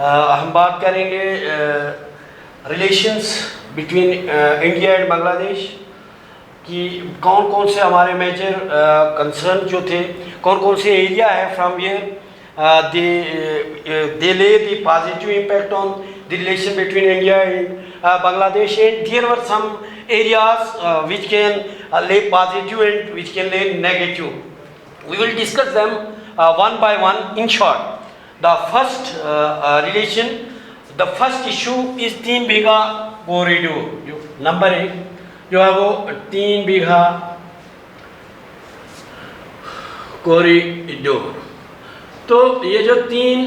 हम बात करेंगे relations between India and Bangladesh कि कौन कौन से हमारे मेजर कंसर्न जो थे, कौन कौन से एरिया है from where they lay the positive impact on the relation between India and Bangladesh, and there were some areas which can lay positive and which can lay negative. We will discuss them one by one in short. The first relation, the first issue is 3 bigha corridor. जो number 1 जो है वो 3 बीघा corridor. तो ये जो 3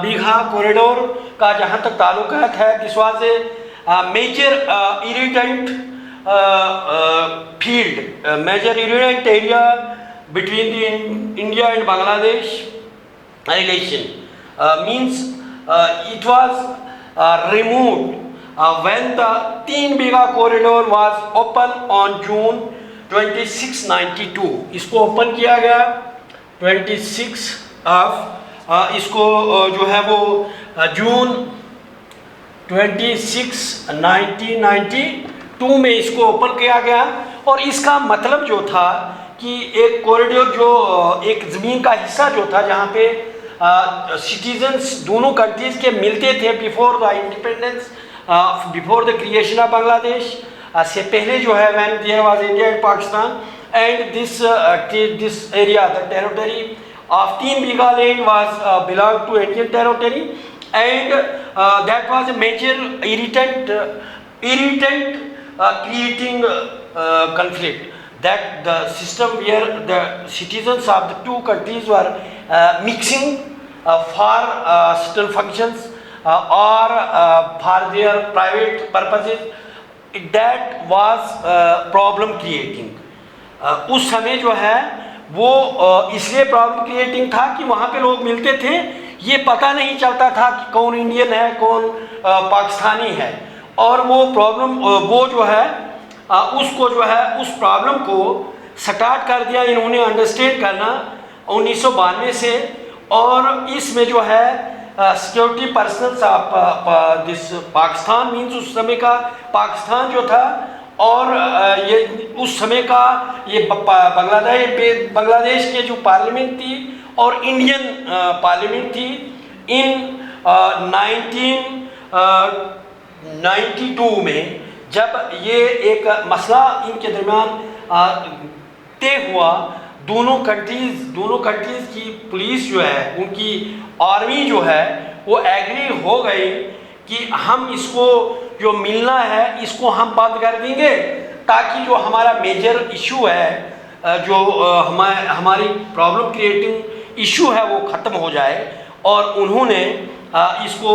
बीघा corridor का जहाँ तक ताल्लुकात है, this was a major irritant field, major irritant area between the India and Bangladesh relation. Means it was removed when the 3 bigha corridor was open on June 26, 92. इसको ओपन किया गया 26 ऑफ इसको जो है वो जून 26, 1992 में इसको ओपन किया गया. और इसका मतलब जो था कि एक कॉरिडोर जो एक ज़मीन का हिस्सा जो था जहाँ पे सिटीजन्स दोनों कंट्रीज़ के मिलते थे before the independence, before the creation of Bangladesh, से पहले जो है when there was India and Pakistan, and this area the territory of 3 bigha land was belong to Indian territory, and that was a major irritant creating conflict, that the system where the citizens of the two countries were mixing for certain functions or for their private purposes, that was problem creating. उस समय जो है वो इसलिए problem creating था कि वहाँ पे लोग मिलते थे, ये पता नहीं चलता था कि कौन इंडियन है कौन पाकिस्तानी है. और वो प्रॉब्लम वो जो है उसको जो है उस प्रॉब्लम को स्टार्ट कर दिया इन्होंने अंडरस्टैंड करना 1992 से. और इसमें जो है security personnels of this Pakistan, means उस समय का पाकिस्तान जो था, और ये उस समय का ये बांग्लादेश के जो पार्लियामेंट थी और इंडियन पार्लियामेंट थी, इन 1992 में जब ये एक मसला इनके दरमियान तय हुआ, दोनों कंट्रीज़ की पुलिस जो है, उनकी आर्मी जो है, वो एग्री हो गई कि हम इसको जो मिलना है इसको हम बंद कर देंगे ताकि जो हमारा मेजर इशू है, जो हमारी प्रॉब्लम क्रिएटिंग इशू है, वो ख़त्म हो जाए. और उन्होंने इसको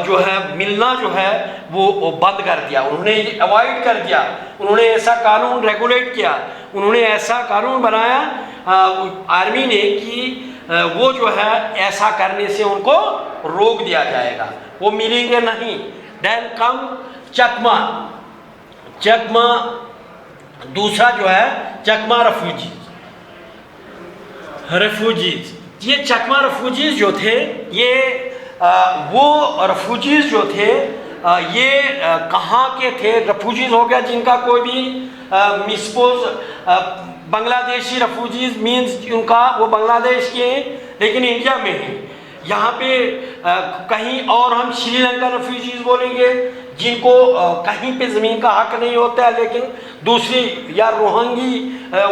जो है मिलना जो है वो बंद कर दिया, उन्होंने अवॉइड कर दिया. उन्होंने ऐसा कानून रेगुलेट किया, उन्होंने ऐसा कानून बनाया आर्मी ने कि वो जो है ऐसा करने से उनको रोक दिया जाएगा, वो मिलेंगे नहीं. देन कम चकमा दूसरा जो है चकमा रेफ्यूजीज. ये चकमा रेफ्यूजीज जो थे, ये वो रेफ्यूजीज जो थे, ये कहाँ के थे? रेफ्यूजीज हो गया जिनका कोई भी मिसपोज बांग्लादेशी रेफ्यूजीज मीन्स उनका वो बांग्लादेश के हैं लेकिन इंडिया में है. यहाँ पे कहीं और हम श्रीलंका रेफ्यूजीज बोलेंगे जिनको कहीं पे ज़मीन का हक नहीं होता है, लेकिन दूसरी या रोहंगी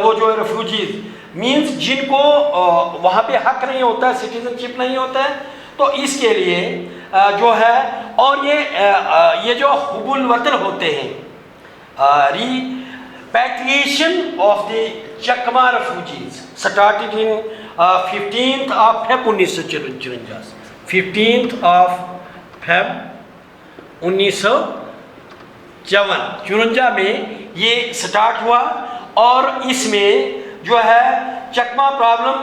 वो जो है रेफ्यूजीज मीन्स जिनको वहाँ पे हक नहीं होता है, सिटीजनशिप नहीं होता है. तो इसके लिए जो है, और ये जो हुबुल वतन होते हैं, repatriation of the Chakma refugees started in 15th of Feb 1954. 15th of Feb 1954 में ये स्टार्ट हुआ. और इसमें जो है चकमा प्रॉब्लम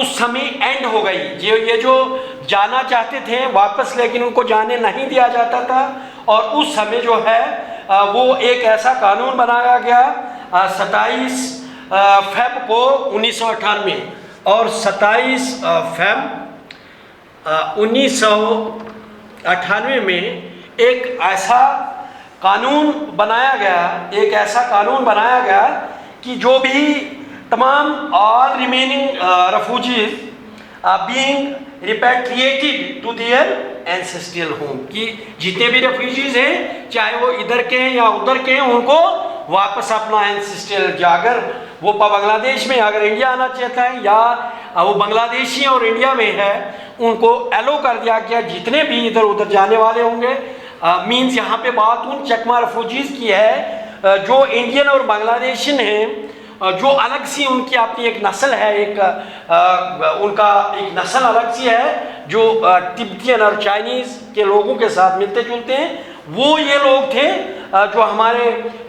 उस समय एंड हो गई. ये जो जाना चाहते थे वापस, लेकिन उनको जाने नहीं दिया जाता था. और उस समय जो है वो एक ऐसा कानून बनाया गया 27 फेब को 1998, और 27 फेब 1998 में एक ऐसा कानून बनाया गया, एक ऐसा कानून बनाया गया कि जो भी तमाम all remaining refugees being repatriated to their ancestral home, कि जितने भी रेफ्यूजीज हैं चाहे वो इधर के हैं या उधर के हैं, उनको वापस अपना एंसेस्ट्रियल जाकर वो बांग्लादेश में अगर इंडिया आना चाहता है या वो बांग्लादेशी और इंडिया में है उनको एलो कर दिया गया। जितने भी इधर उधर जाने वाले होंगे, मीन्स यहाँ पे बात उन चकमा रेफ्यूजीज की है जो इंडियन और बांग्लादेशियन हैं, जो अलग सी उनकी अपनी एक नस्ल है, एक उनका एक नस्ल अलग सी है जो तिब्बतियन और चाइनीज़ के लोगों के साथ मिलते जुलते हैं। वो ये लोग थे जो हमारे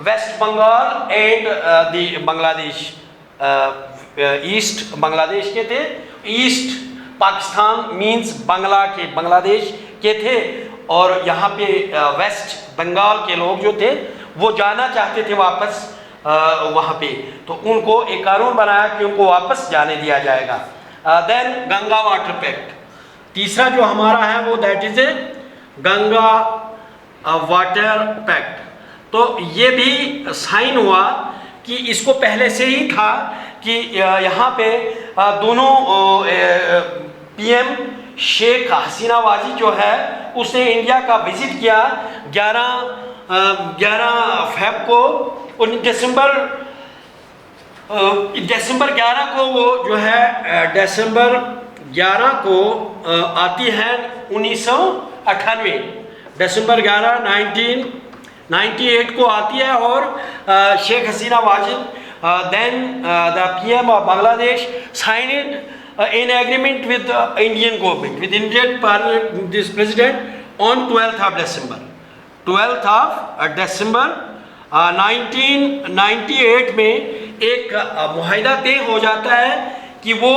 West Bengal and the Bangladesh, east Bangladesh के थे, ईस्ट पाकिस्तान मीन्स बांग्लादेश के थे, और यहाँ पे वेस्ट बंगाल के लोग जो थे वो जाना चाहते थे वापस वहाँ पे, तो उनको एक कानून बनाया कि उनको वापस जाने दिया जाएगा। देन गंगा वाटर पैक्ट, तीसरा जो हमारा है वो that is a Ganga water pact. तो ये भी साइन हुआ कि इसको पहले से ही था कि यहाँ पे दोनों पीएम शेख हसीना वाजी जो है उसने इंडिया का विजिट किया 11 फेब को, दिसंबर 11 को वो जो है दिसंबर 11 को आती है 1998, दिसंबर 11 1998 को आती है, और Sheikh Hasina Wajed then the PM of Bangladesh signed in agreement with the Indian government, with Indian Parliament, this President on 12th of December 1998 में एक मुआहदा तय हो जाता है कि वो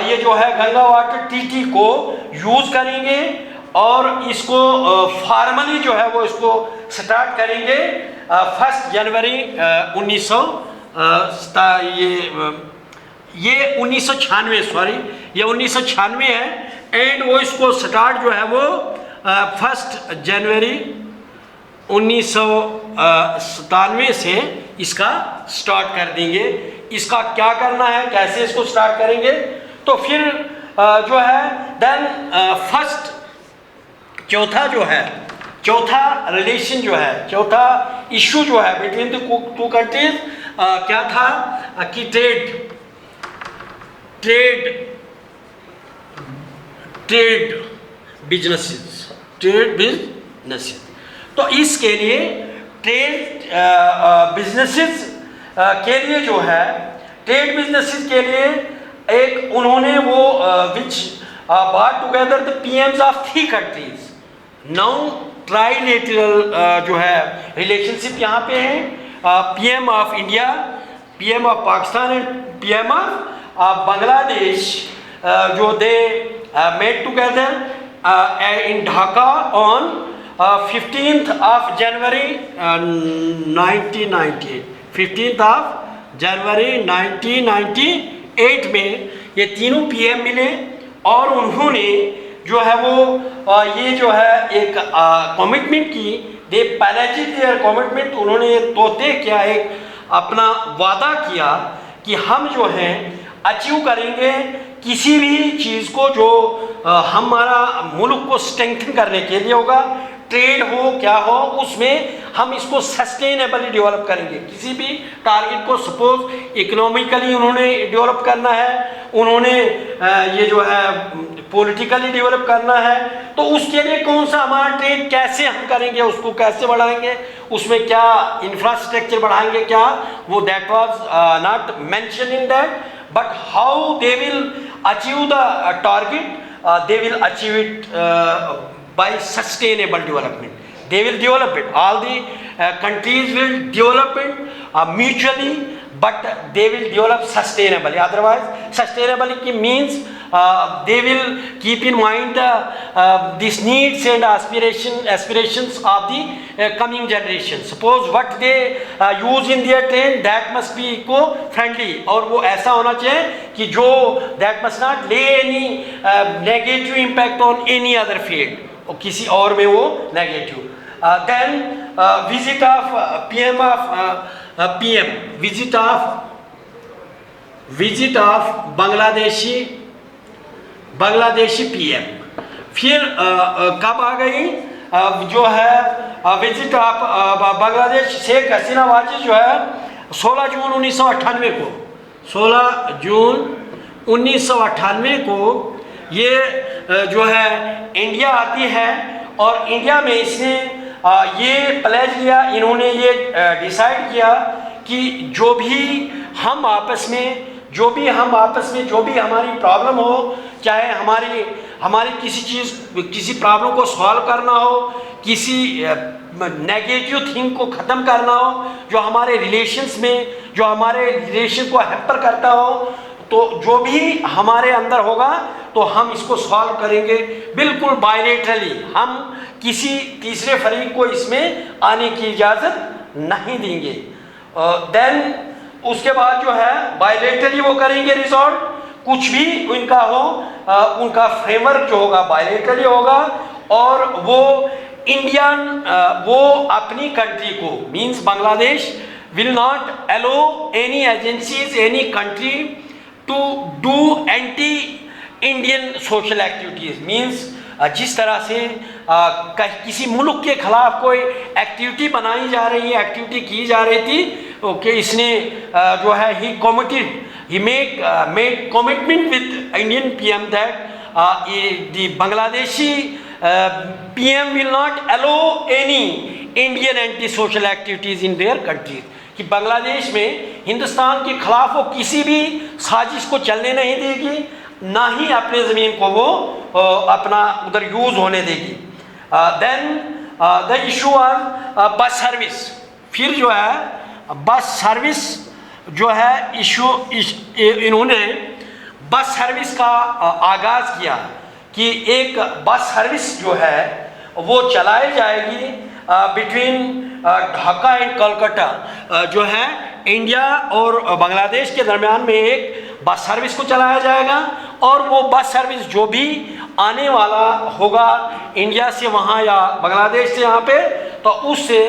ये जो है गंगा वाटर ट्रीटी को यूज़ करेंगे और इसको फॉर्मली जो है वो इसको स्टार्ट करेंगे 1 जनवरी 1996 है, एंड वो इसको स्टार्ट जो है वो 1 जनवरी 1997 से इसका स्टार्ट कर देंगे। इसका क्या करना है, कैसे इसको स्टार्ट करेंगे, तो फिर जो है देन फर्स्ट चौथा रिलेशन जो है, चौथा इशू जो है बिटवीन द टू कंट्रीज क्या था कि ट्रेड बिजनेसेस। तो इसके लिए ट्रेड बिजनेसेस के लिए जो है, ट्रेड बिजनेसेस के लिए एक उन्होंने वो which brought together the PMs of 3 countries, now trilateral जो है रिलेशनशिप यहाँ पे है, PM of India, PM of Pakistan and PM of Bangladesh, जो they met together in Dhaka on 15th of January 1998, 15th of January 1998 में ये तीनों पीएम मिले और उन्होंने जो है वो ये जो है एक कमिटमेंट की, दे पैलेजिड देयर कमिटमेंट, उन्होंने तोते किया, एक अपना वादा किया कि हम जो हैं अचीव करेंगे किसी भी चीज़ को जो हमारा मुल्क को स्ट्रेंथन करने के लिए होगा, ट्रेड हो क्या हो, उसमें हम इसको सस्टेनेबली डेवलप करेंगे। किसी भी टारगेट को सपोज इकोनॉमिकली उन्होंने डेवलप करना है, उन्होंने ये जो है पॉलिटिकली डेवलप करना है, तो उसके लिए कौन सा हमारा ट्रेड कैसे हम करेंगे, उसको कैसे बढ़ाएंगे, उसमें क्या इंफ्रास्ट्रक्चर बढ़ाएंगे, क्या वो that was not mention in that, but how they will achieve the target, they will achieve it by sustainable development. They will develop it. All the countries will develop it mutually, but they will develop sustainably. Otherwise, sustainability means they will keep in mind these needs and aspirations of the coming generation. Suppose what they use in their train, that must be eco friendly, और वो ऐसा होना चाहिए कि जो that must not lay any negative impact on any other field, और किसी और में वो negative. Then visit of visit of Bangladeshi PM. फिर कब आ गई जो है विजिट ऑफ बांग्लादेश, शेख हसीना वाजी जो है 16 जून 1998 को 16 जून 1998 को ये जो है इंडिया आती है, और इंडिया में इसने ये प्लेज लिया, इन्होंने ये डिसाइड किया कि जो भी हमारी प्रॉब्लम हो, चाहे हमारी किसी प्रॉब्लम को सॉल्व करना हो, किसी नेगेटिव थिंग को ख़त्म करना हो, जो हमारे रिलेशंस में जो हमारे रिलेशन को हैम्पर करता हो, तो जो भी हमारे अंदर होगा तो हम इसको सॉल्व करेंगे बिल्कुल बायलेटरली. हम किसी तीसरे फरीक को इसमें आने की इजाज़त नहीं देंगे. देन उसके बाद जो है बायलेटरली वो करेंगे रिजॉल्व, कुछ भी उनका हो, उनका फ्रेमवर्क जो होगा बायलेटरली होगा, और वो वो अपनी कंट्री को means Bangladesh will not allow any agencies, any country to do anti-Indian social activities. Means जिस तरह से किसी मुल्क के खिलाफ कोई एक्टिविटी बनाई जा रही है, एक्टिविटी की जा रही थी, ओके, इसने जो है he made commitment with Indian PM that the Bangladeshi PM will not allow any Indian anti-social activities in their countries. कि बांग्लादेश में हिंदुस्तान के खिलाफ वो किसी भी साजिश को चलने नहीं देगी, ना ही अपने ज़मीन को वो अपना उधर यूज़ होने देगी. Then the issue of bus service. फिर जो है बस सर्विस जो है इन्होंने बस सर्विस का आगाज़ किया कि एक बस सर्विस जो है वो चलाई जाएगी बिटवीन ढाका एंड कोलकाता, जो है इंडिया और बांग्लादेश के दरमियान में एक बस सर्विस को चलाया जाएगा, और वो बस सर्विस जो भी आने वाला होगा इंडिया से वहाँ या बांग्लादेश से यहाँ पे, तो उससे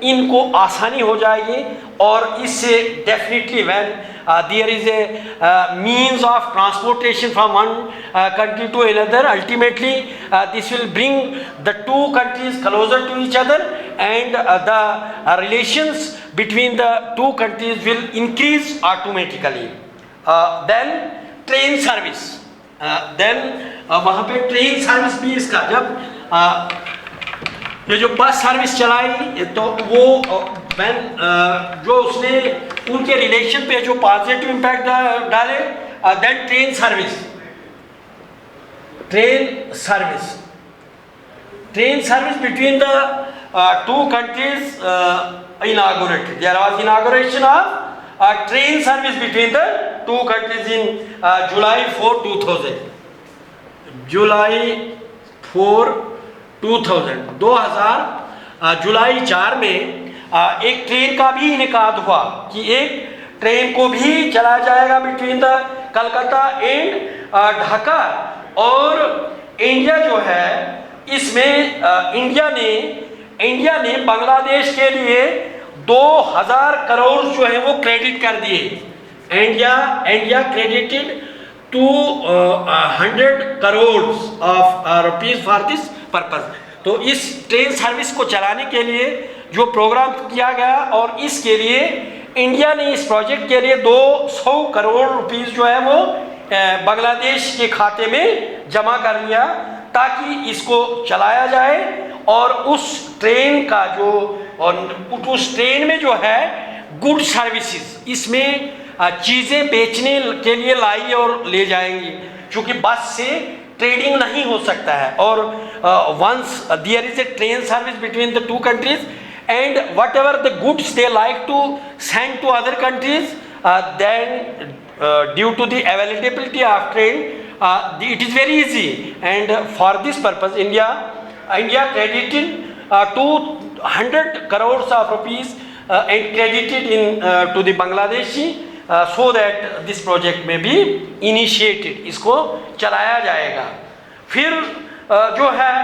इनको आसानी हो जाएगी, और इससे definitely when there is a means of transportation from one country to another, ultimately this will bring the two countries closer to each other, and the relations between the two countries will increase automatically. Then train service. Then वहाँ पे train service भी इसका जब ये जो bus service चलाई तो वो जो उसने उनके रिलेशन पे जो पॉजिटिव इम्पैक्ट डाले, then train service between the two countries inaugurated. There was inauguration of train service between the two countries in July 4, 2000. July 4, 2000 जुलाई 4 में एक ट्रेन का भी इनेकाद हुआ कि एक ट्रेन को भी चलाया जाएगा between the Calcutta and Dhaka. और इंडिया जो है इसमें इंडिया ने बांग्लादेश के लिए 2000 करोड़ जो है वो क्रेडिट कर दिए. India credited 200 crore of rupees for this purpose. तो इस ट्रेन सर्विस को चलाने के लिए जो प्रोग्राम किया गया, और इसके लिए इंडिया ने इस प्रोजेक्ट के लिए 200 करोड़ रुपीस जो है वो बांग्लादेश के खाते में जमा कर लिया, ताकि इसको चलाया जाए. और उस ट्रेन का उस ट्रेन में जो है गुड सर्विसेज, इसमें चीज़ें बेचने के लिए लाई और ले जाएंगी, क्योंकि बस से ट्रेडिंग नहीं हो सकता है. और once there is a train service between the two countries, and whatever the goods they like to send to other countries, then due to the availability of train, it is very easy, and for this purpose India credited 200 crores of rupees and credited in to the Bangladeshi so that this project may be initiated, इसको चलाया जाएगा। फिर जो है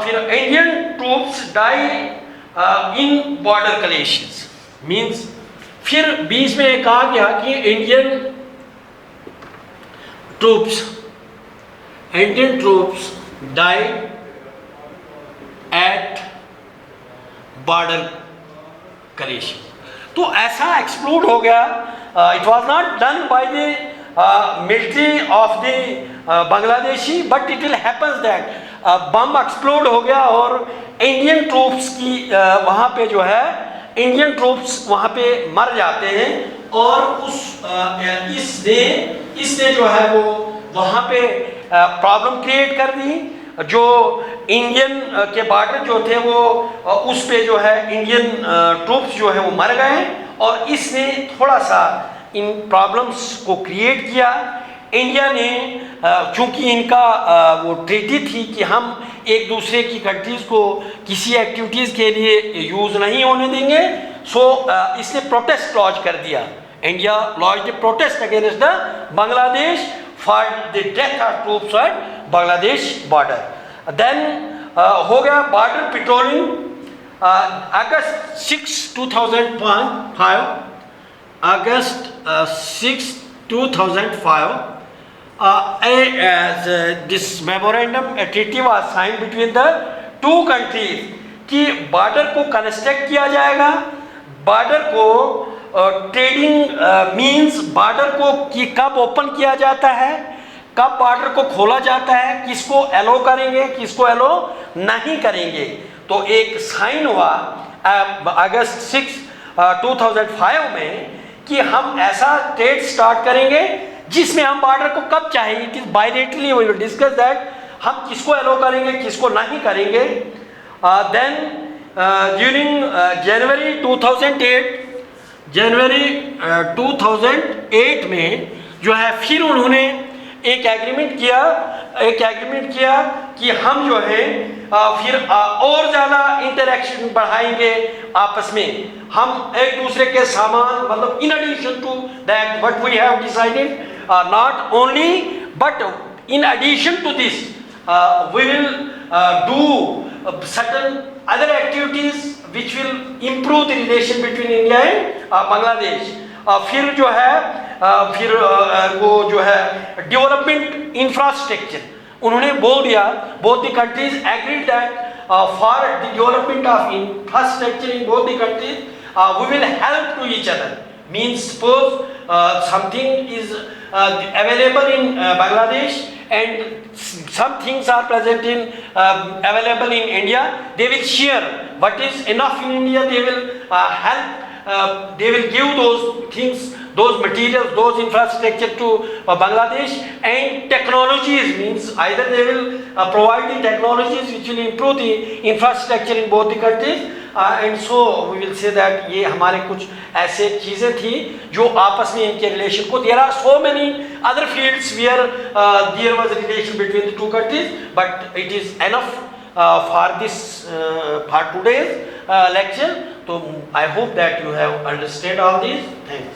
फिर Indian troops die in border clashes, means फिर बीच में कहा गया कि Indian troops die at border clash. तो ऐसा एक्सप्लोड हो गया। It was not done by the military of the Bangladeshi, but it will happens that bomb explode हो गया और इंडियन ट्रूप्स की वहाँ पे जो है इंडियन ट्रूप्स वहाँ पे मर जाते हैं। और उस इसने जो है वो वहाँ पे प्रॉब्लम क्रिएट कर दी। जो इंडियन के बॉर्डर जो थे वो उस पे जो है इंडियन ट्रूप्स जो है वो मर गए और इसने थोड़ा सा इन प्रॉब्लम्स को क्रिएट किया। इंडिया ने चूंकि इनका वो ट्रीटी थी कि हम एक दूसरे की कंट्रीज़ को किसी एक्टिविटीज़ के लिए यूज़ नहीं होने देंगे, सो इसने प्रोटेस्ट लॉन्च कर दिया। India launch the protest against the Bangladesh for the death of troops at Bangladesh border. Then हो गया बॉर्डर पेट्रोलिंग। अगस्त 6, 2005 August 6, 2005 this memorandum, a treaty was signed between the two countries कि बॉर्डर को कंस्ट्रक्ट किया जाएगा। Border को ट्रेडिंग मींस बॉर्डर को कि कब ओपन किया जाता है, कब बॉर्डर को खोला जाता है, किसको एलो करेंगे, किसको एलो नहीं करेंगे। तो एक साइन हुआ अगस्त 6, 2005 में कि हम ऐसा ट्रेड स्टार्ट करेंगे जिसमें हम बॉर्डर को कब चाहे, it is bilaterally we will discuss that, हम किसको एलो करेंगे किसको नहीं करेंगे। देन ड्यूरिंग जनवरी 2008 में जो है फिर उन्होंने एक एग्रीमेंट किया कि हम जो है फिर और ज़्यादा इंटरेक्शन बढ़ाएंगे आपस में। हम एक दूसरे के सामान मतलब in addition to that what we have decided, not only but in addition to this we will do certain other activities which will improve the relation between India and Bangladesh। फिर जो है फिर वो जो है डेवलपमेंट इंफ्रास्ट्रक्चर उन्होंने बोल दिया, both the countries agreed that for the development of infrastructure in both the countries we will help to each other। Means suppose something is available in Bangladesh and some things are present in available in India, they will share what is enough in India, they will help, they will give those things, those materials, those infrastructure to Bangladesh। And technologies means either they will provide the technologies which will improve the infrastructure in both the countries, and so we will say that ये हमारे कुछ ऐसे चीज़ें थी जो आपस में इनके रिलेशन को, there are so many other fields where there was a relation between the two countries, but it is enough for this for today's lecture। So I hope that you have understood all these things।